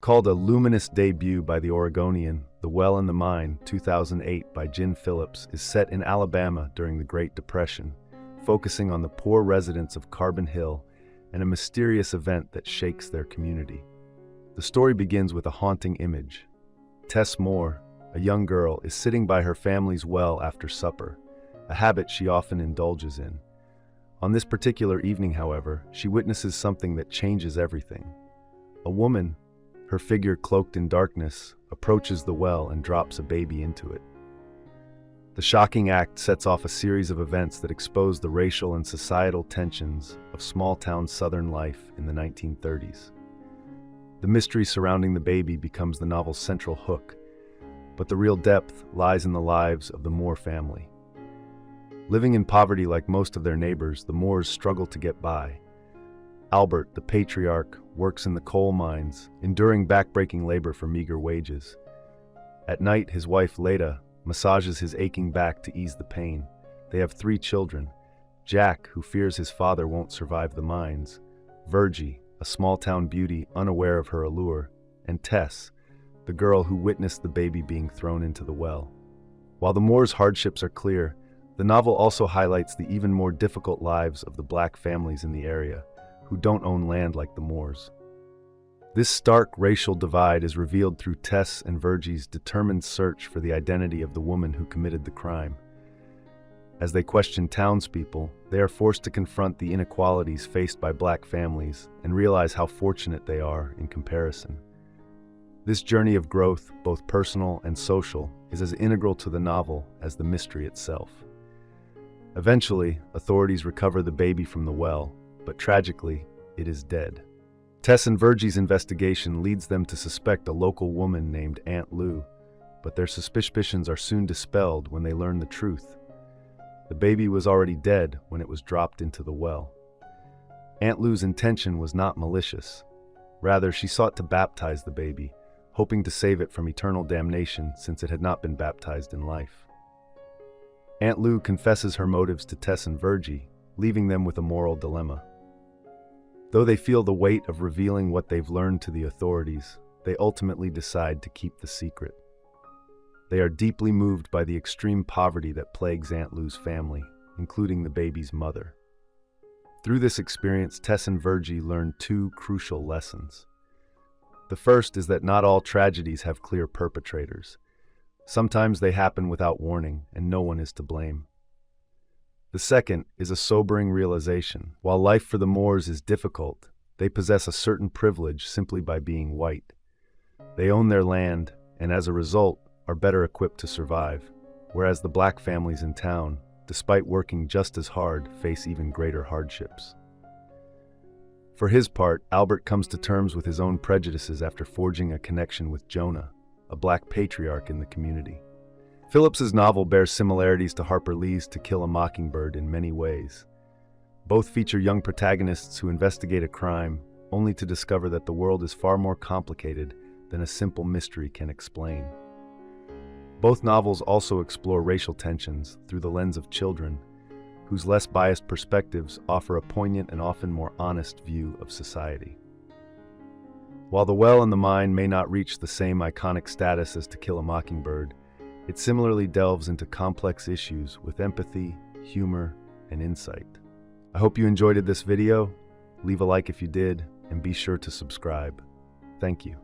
Called a luminous debut by the Oregonian, The Well in the Mine, 2008 by Gin Phillips, is set in Alabama during the Great Depression, focusing on the poor residents of Carbon Hill and a mysterious event that shakes their community. The story begins with a haunting image. Tess Moore, a young girl, is sitting by her family's well after supper, a habit she often indulges in. On this particular evening, however, she witnesses something that changes everything. A woman, her figure cloaked in darkness, approaches the well and drops a baby into it. The shocking act sets off a series of events that expose the racial and societal tensions of small-town Southern life in the 1930s. The mystery surrounding the baby becomes the novel's central hook, but the real depth lies in the lives of the Moore family. Living in poverty like most of their neighbors, the Moores struggle to get by. Albert, the patriarch, works in the coal mines, enduring back-breaking labor for meager wages. At night, his wife, Leda, massages his aching back to ease the pain. They have 3 children: Jack, who fears his father won't survive the mines; Virgie, a small-town beauty unaware of her allure; and Tess, the girl who witnessed the baby being thrown into the well. While the Moores' hardships are clear, the novel also highlights the even more difficult lives of the black families in the area, who don't own land like the Moores. This stark racial divide is revealed through Tess and Virgie's determined search for the identity of the woman who committed the crime. As they question townspeople, they are forced to confront the inequalities faced by black families and realize how fortunate they are in comparison. This journey of growth, both personal and social, is as integral to the novel as the mystery itself. Eventually, authorities recover the baby from the well, but tragically, it is dead. Tess and Virgie's investigation leads them to suspect a local woman named Aunt Lou, but their suspicions are soon dispelled when they learn the truth. The baby was already dead when it was dropped into the well. Aunt Lou's intention was not malicious. Rather, she sought to baptize the baby, hoping to save it from eternal damnation since it had not been baptized in life. Aunt Lou confesses her motives to Tess and Virgie, leaving them with a moral dilemma. Though they feel the weight of revealing what they've learned to the authorities, they ultimately decide to keep the secret. They are deeply moved by the extreme poverty that plagues Aunt Lou's family, including the baby's mother. Through this experience, Tess and Virgie learn 2 crucial lessons. The first is that not all tragedies have clear perpetrators. Sometimes they happen without warning, and no one is to blame. The second is a sobering realization. While life for the Moores is difficult, they possess a certain privilege simply by being white. They own their land, and as a result, are better equipped to survive, whereas the black families in town, despite working just as hard, face even greater hardships. For his part, Albert comes to terms with his own prejudices after forging a connection with Jonah, a black patriarch in the community. Phillips's novel bears similarities to Harper Lee's To Kill a Mockingbird in many ways. Both feature young protagonists who investigate a crime, only to discover that the world is far more complicated than a simple mystery can explain. Both novels also explore racial tensions through the lens of children, whose less biased perspectives offer a poignant and often more honest view of society. While The Well in the Mine may not reach the same iconic status as To Kill a Mockingbird, it similarly delves into complex issues with empathy, humor, and insight. I hope you enjoyed this video. Leave a like if you did, and be sure to subscribe. Thank you.